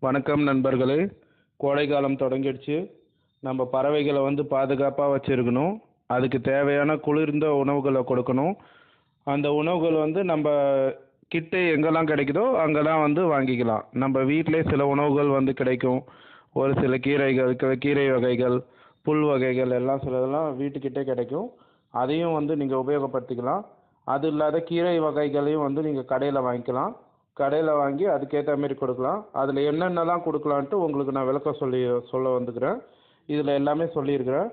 வணக்கம் நண்பர்களே. கோடைக்காலம் தொடங்கிடுச்சு. நம்ம பறவைகளை பாதுகாப்பாக வச்சுருக்கணும். அதுக்கு தேவையான குளிர்ந்த உணவுகளை கொடுக்கணும். அந்த உணவுகள் நம்ம கிட்டே எங்கெல்லாம் கிடைக்குதோ அங்கெல்லாம் வாங்கிக்கலாம். நம்ம வீட்டிலே சில உணவுகள் கிடைக்கும். ஒரு சில கீரைகள், கீரை வகைகள், புல் வகைகள் எல்லாம் சிலதெல்லாம் வீட்டுக்கிட்டே கிடைக்கும். அதையும் நீங்கள் உபயோகப்படுத்திக்கலாம். அது இல்லாத கீரை வகைகளையும் நீங்கள் கடையில் வாங்கிக்கலாம். கடையில் வாங்கி அதுக்கேற்ற மாரி கொடுக்கலாம். அதில் என்னென்னலாம் கொடுக்கலான்ட்டு உங்களுக்கு நான் விளக்கம் சொல்ல வந்துக்கிறேன். இதில் எல்லாமே சொல்லியிருக்கிறேன்.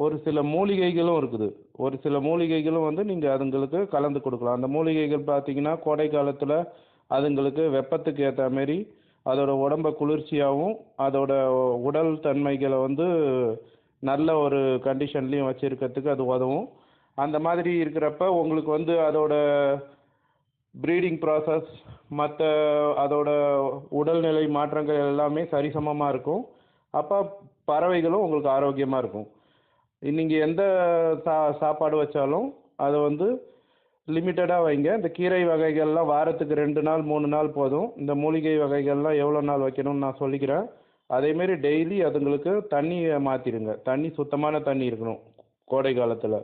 ஒரு சில மூலிகைகளும் இருக்குது. ஒரு சில மூலிகைகளும் நீங்கள் அதுங்களுக்கு கலந்து கொடுக்கலாம். அந்த மூலிகைகள் பார்த்தீங்கன்னா கோடை காலத்தில் அதுங்களுக்கு வெப்பத்துக்கு ஏற்ற மாரி அதோட உடம்பை குளிர்ச்சியாகவும் அதோட உடல் தன்மைகளை நல்ல ஒரு கண்டிஷன்லேயும் வச்சுருக்கிறதுக்கு அது உதவும். அந்த மாதிரி இருக்கிறப்ப உங்களுக்கு அதோட ப்ரீடிங் ப்ராசஸ் மற்ற அதோட உடல்நிலை மாற்றங்கள் எல்லாமே சரிசமமாக இருக்கும். அப்போ பறவைகளும் உங்களுக்கு ஆரோக்கியமாக இருக்கும். நீங்கள் எந்த சாப்பாடு வச்சாலும் அதை லிமிட்டடாக வைங்க. இந்த கீரை வகைகள்லாம் வாரத்துக்கு 2 நாள் 3 நாள் போதும். இந்த மூலிகை வகைகள்லாம் எவ்வளோ நாள் வைக்கணும்னு நான் சொல்லிக்கிறேன். அதேமாரி டெய்லி அதுங்களுக்கு தண்ணியை மாற்றிடுங்க. தண்ணி சுத்தமான தண்ணி இருக்கணும் கோடை காலத்தில்.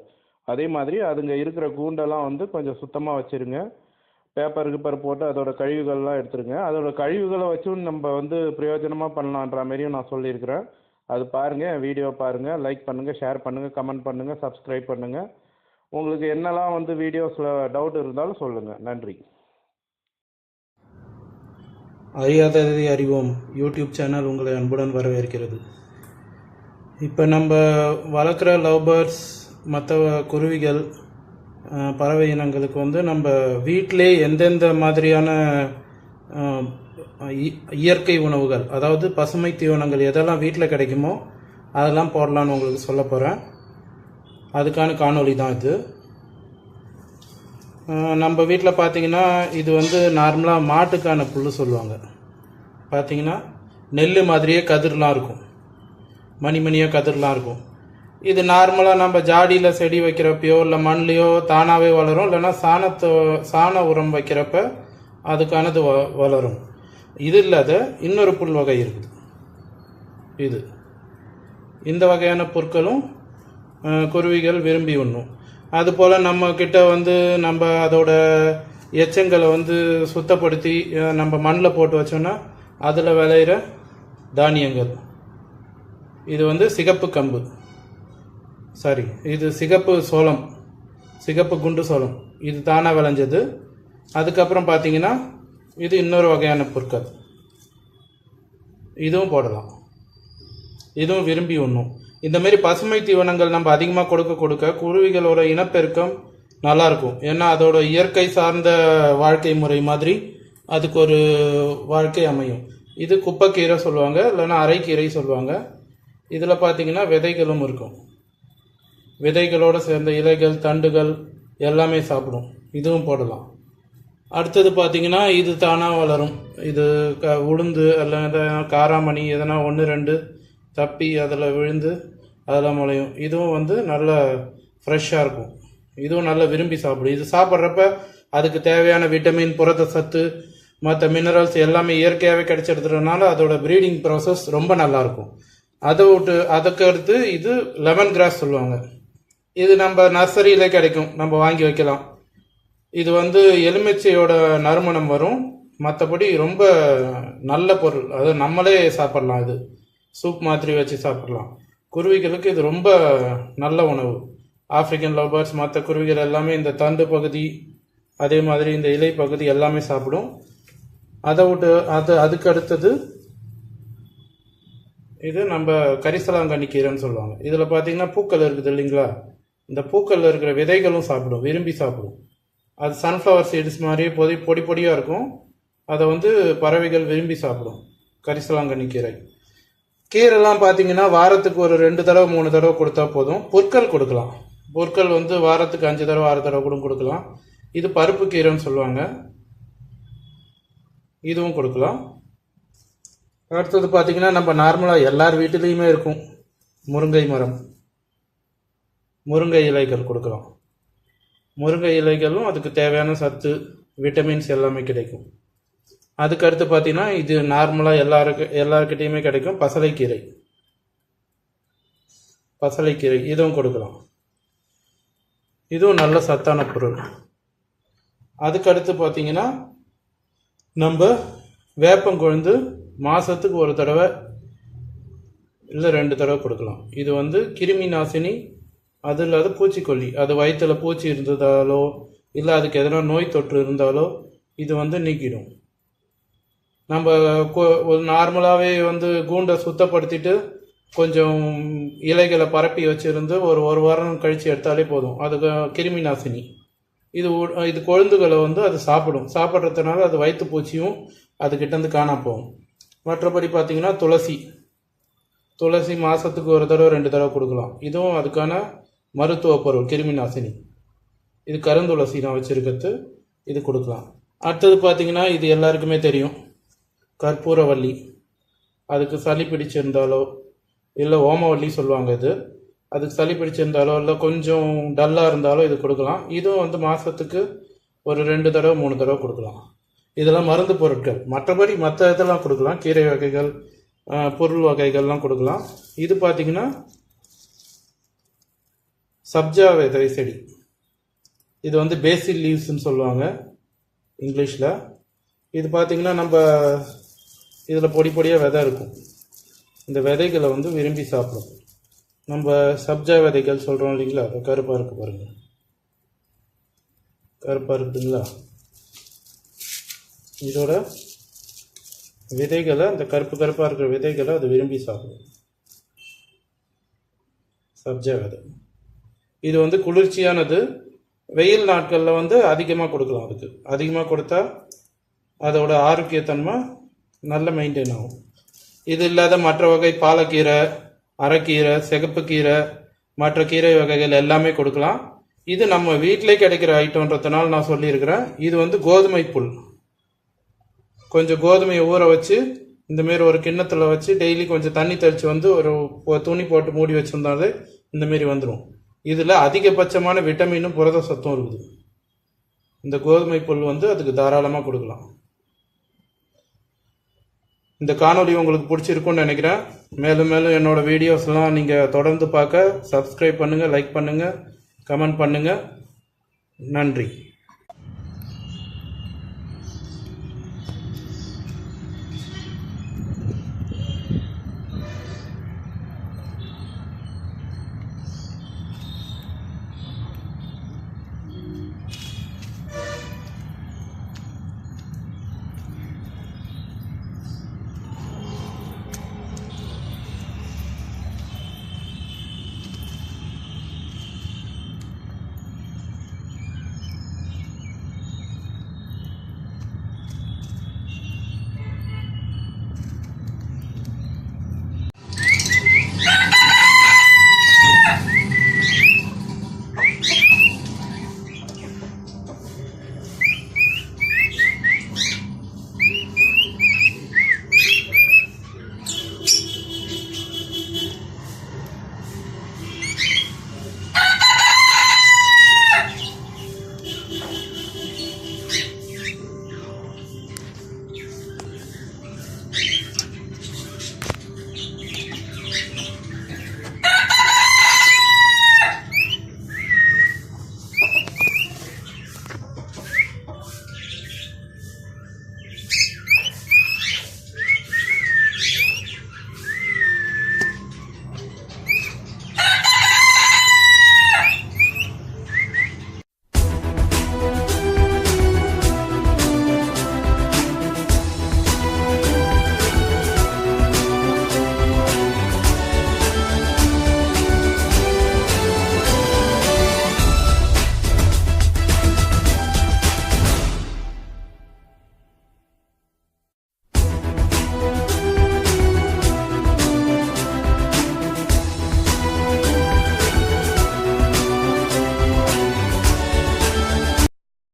அதே மாதிரி அதுங்க இருக்கிற கூண்டெல்லாம் கொஞ்சம் சுத்தமாக வச்சுருங்க. பேப்பர் போட்டு அதோட கழிவுகள்லாம் எடுத்துருங்க. அதோட கழிவுகளை வச்சும் நம்ம பிரயோஜனமாக பண்ணலான்ற மாரியும் நான் சொல்லியிருக்கிறேன். அது பாருங்கள், வீடியோ பாருங்கள், லைக் பண்ணுங்கள், ஷேர் பண்ணுங்கள், கமெண்ட் பண்ணுங்கள், சப்ஸ்கிரைப் பண்ணுங்கள். உங்களுக்கு என்னெல்லாம் வீடியோஸில் டவுட் இருந்தாலும் சொல்லுங்கள். நன்றி. அறியாததை அறிவோம் யூடியூப் சேனல் உங்களை அன்புடன் வரவேற்கிறது. இப்போ நம்ம வளர்க்குற லவ் பேர்ட்ஸ், மற்ற குருவிகள், பறவை இனங்களுக்கு நம்ம வீட்டிலே எந்தெந்த மாதிரியான இயற்கை உணவுகள், அதாவது பசுமை தீவனங்கள் எதெல்லாம் வீட்டில் கிடைக்குமோ அதெல்லாம் போடலான்னு உங்களுக்கு சொல்ல போகிறேன். அதுக்கான காணொளி தான் இது. நம்ம வீட்டில் பார்த்திங்கன்னா இது நார்மலாக மாட்டுக்கான புல் சொல்லுவாங்க. பார்த்திங்கன்னா நெல் மாதிரியே கதிர்லாம் இருக்கும், மணிமணியாக கதிர்லாம் இருக்கும். இது நார்மலாக நம்ம ஜாடியில் செடி வைக்கிறப்பையோ இல்லை மண்லேயோ தானாகவே வளரும். இல்லைன்னா சாண உரம் வைக்கிறப்ப அதுக்கானது வளரும். இது இல்லாத இன்னொரு புல் வகை இருக்குது. இந்த வகையான பொருட்களும் குருவிகள் விரும்பி உண்ணும். அதுபோல் நம்மக்கிட்ட நம்ம அதோட எச்சங்களை சுத்தப்படுத்தி நம்ம மண்ணில் போட்டு வச்சோன்னா அதில் விளையிற தானியங்கள். இது சிகப்பு கம்பு, இது சிகப்பு சோளம், சிகப்பு குண்டு சோளம். இது தானாக விளைஞ்சது. அதுக்கப்புறம் பார்த்தீங்கன்னா இது இன்னொரு வகையான பொருட்கள். இதுவும் போடலாம். இதுவும் விரும்பி உண்ணும். இந்தமாரி பசுமை தீவனங்கள் நம்ம அதிகமாக கொடுக்க குருவிகளோட இனப்பெருக்கம் நல்லாயிருக்கும். ஏன்னா அதோட இயற்கை சார்ந்த வாழ்க்கை முறை மாதிரி அதுக்கு ஒரு வாழ்க்கை அமையும். இது குப்பைக்கீரை சொல்லுவாங்க, இல்லைன்னா அரைக்கீரை சொல்லுவாங்க. இதில் பார்த்தீங்கன்னா விதைகளும் இருக்கும். விதைகளோடு சேர்ந்த இலைகள், தண்டுகள் எல்லாமே சாப்பிடும். இதுவும் போடலாம். அடுத்தது பார்த்திங்கன்னா இது தானாக வளரும். இது உளுந்து அல்லது காராமணி எதனா 1-2 தப்பி அதில் விழுந்து அதெல்லாம் முளையும். இதுவும் நல்ல ஃப்ரெஷ்ஷாக இருக்கும். இதுவும் நல்லா விரும்பி சாப்பிடும். இது சாப்பிட்றப்ப அதுக்கு தேவையான விட்டமின், புரத சத்து, மற்ற மினரல்ஸ் எல்லாமே இயற்கையாகவே கிடைச்சிடுறதுனால அதோட ப்ரீடிங் ப்ராசஸ் ரொம்ப நல்லாயிருக்கும். அதுக்கு அடுத்து இது லெமன் கிராஸ் சொல்லுவாங்க. இது நம்ம நர்சரியில் கிடைக்கும், நம்ம வாங்கி வைக்கலாம். இது எலுமிச்சையோட நறுமணம் வரும். மற்றபடி ரொம்ப நல்ல பொருள். அது நம்மளே சாப்பிட்லாம். இது சூப் மாதிரி வச்சு சாப்பிட்லாம். குருவிகளுக்கு இது ரொம்ப நல்ல உணவு. ஆப்பிரிக்கன் லவ் பேர்ட்ஸ், மற்ற குருவிகள் எல்லாமே இந்த தண்டு பகுதி, அதே மாதிரி இந்த இலை பகுதி எல்லாமே சாப்பிடும். அதுக்கு அடுத்தது இது நம்ம கரிசலாங்கண்ணி கீரைன்னு சொல்லுவாங்க. இதில் பார்த்தீங்கன்னா பூக்கள் இருக்குது இல்லைங்களா, இந்த பூக்களில் இருக்கிற விதைகளும் சாப்பிடும், விரும்பி சாப்பிடும். அது சன்ஃப்ளவர் சீட்ஸ் மாதிரி பொடி பொடியாக இருக்கும். அதை பறவைகள் விரும்பி சாப்பிடும். கரிசலாங்கண்ணி கீரை. கீரைலாம் பார்த்தீங்கன்னா வாரத்துக்கு ஒரு 2 தடவை 3 தடவை கொடுத்தா போதும். பொருட்கள் கொடுக்கலாம். பொருட்கள் வாரத்துக்கு 5 தடவை 6 தடவை கூட கொடுக்கலாம். இது பருப்பு கீரைன்னு சொல்லுவாங்க. இதுவும் கொடுக்கலாம். அடுத்தது பார்த்தீங்கன்னா நம்ம நார்மலாக எல்லார் வீட்டிலையுமே இருக்கும் முருங்கை மரம். முருங்கை இலைகள் கொடுக்கலாம். முருங்கை இலைகளும் அதுக்கு தேவையான சத்து, விட்டமின்ஸ் எல்லாமே கிடைக்கும். அதுக்கடுத்து பார்த்தீங்கன்னா இது நார்மலாக எல்லாருக்கிட்டையுமே கிடைக்கும் பசலைக்கீரை. பசலைக்கீரை இதுவும் கொடுக்கலாம். இதுவும் நல்ல சத்தான பொருள். அதுக்கடுத்து பார்த்தீங்கன்னா நம்ம வேப்பங்கொழுந்து மாதத்துக்கு ஒரு தடவை இல்லை 2 தடவை கொடுக்கலாம். இது வந்து கிருமி நாசினி, அது இல்லாத பூச்சிக்கொல்லி. அது வயிற்றில் பூச்சி இருந்ததாலோ இல்லை அதுக்கு எதனா நோய் தொற்று இருந்தாலோ இது வந்து நீக்கிடும். நம்ம நார்மலாகவே வந்து கூண்டை சுத்தப்படுத்திட்டு கொஞ்சம் இலைகளை பரப்பி வச்சுருந்து ஒரு வாரம் கழித்து எடுத்தாலே போதும். அதுக்கு கிருமி நாசினி. இது கொழுந்துகளை வந்து அது சாப்பிட்றதுனால அது வயிற்று பூச்சியும் அதுக்கிட்டேருந்து காணாம போகும். மற்றபடி பார்த்திங்கன்னா துளசி மாதத்துக்கு ஒரு தடவை 2 தடவை கொடுக்கலாம். இதுவும் அதுக்கான மருத்துவ பொருள், கிருமி நாசினி. இது கருந்துளசி நான் வச்சுருக்கிறது, இது கொடுக்கலாம். அடுத்தது பார்த்திங்கன்னா இது எல்லாருக்குமே தெரியும், கற்பூரவள்ளி. அதுக்கு சளி பிடிச்சிருந்தாலோ இல்லை ஓமவள்ளி சொல்லுவாங்க இது. அதுக்கு சளி பிடிச்சிருந்தாலோ இல்லை கொஞ்சம் டல்லாக இருந்தாலோ இது கொடுக்கலாம். இதுவும் வந்து மாதத்துக்கு ஒரு 2 தடவை 3 தடவை கொடுக்கலாம். இதெல்லாம் மருந்து பொருட்கள். மற்றபடி மற்ற இதெல்லாம் கொடுக்கலாம், கீரை வகைகள், பொருள் வகைகள்லாம் கொடுக்கலாம். இது பார்த்திங்கன்னா சப்ஜா விதை செடி. இது வந்து பேசில் லீவ்ஸ்ன்னு சொல்லுவாங்க இங்கிலீஷில். இது பார்த்திங்கன்னா நம்ம இதில் பொடி பொடியாக விதை இருக்கும். இந்த விதைகளை வந்து விரும்பி சாப்பிடும். நம்ம சப்ஜா விதைகள் சொல்கிறோம் இல்லைங்களா, அது கருப்பாக இருக்குது பாருங்கள், கருப்பாக இருக்குதுங்களா. இதோட விதைகளை, இந்த கருப்பாக இருக்கிற விதைகளை அது விரும்பி சாப்பிடும். சப்ஜா விதை இது வந்து குளிர்ச்சியானது. வெயில் நாட்களில் வந்து அதிகமாக கொடுக்கலாம். அதுக்கு அதிகமாக கொடுத்தா அதோட ஆரோக்கியத்தன்மை நல்ல மெயின்டைன் ஆகும். இது இல்லாத மற்ற வகை பாலக்கீரை, அரைக்கீரை, சிகப்பு கீரை, மற்ற கீரை வகைகள் எல்லாமே கொடுக்கலாம். இது நம்ம வீட்டிலே கிடைக்கிற ஐட்டம்ன்றதுனால நான் சொல்லியிருக்கிறேன். இது வந்து கோதுமை புல். கொஞ்சம் கோதுமையை ஊற வச்சு இந்தமாரி ஒரு கிண்ணத்தில் வச்சு டெய்லி கொஞ்சம் தண்ணி தெளித்து வந்து ஒரு துணி போட்டு மூடி வச்சுருந்தாலே இந்தமாரி வந்துடும். இதில் அதிகபட்சமான விட்டமினும் புரத சத்தும் இருக்குது. இந்த கோதுமை புல் வந்து அதுக்கு தாராளமாக கொடுக்கலாம். இந்த காணொளி உங்களுக்கு பிடிச்சிருக்குன்னு நினைக்கிறேன். மேலும் மேலும் என்னோடய வீடியோஸ்லாம் நீங்கள் தொடர்ந்து பார்க்க சப்ஸ்கிரைப் பண்ணுங்கள், லைக் பண்ணுங்கள், கமெண்ட் பண்ணுங்கள். நன்றி.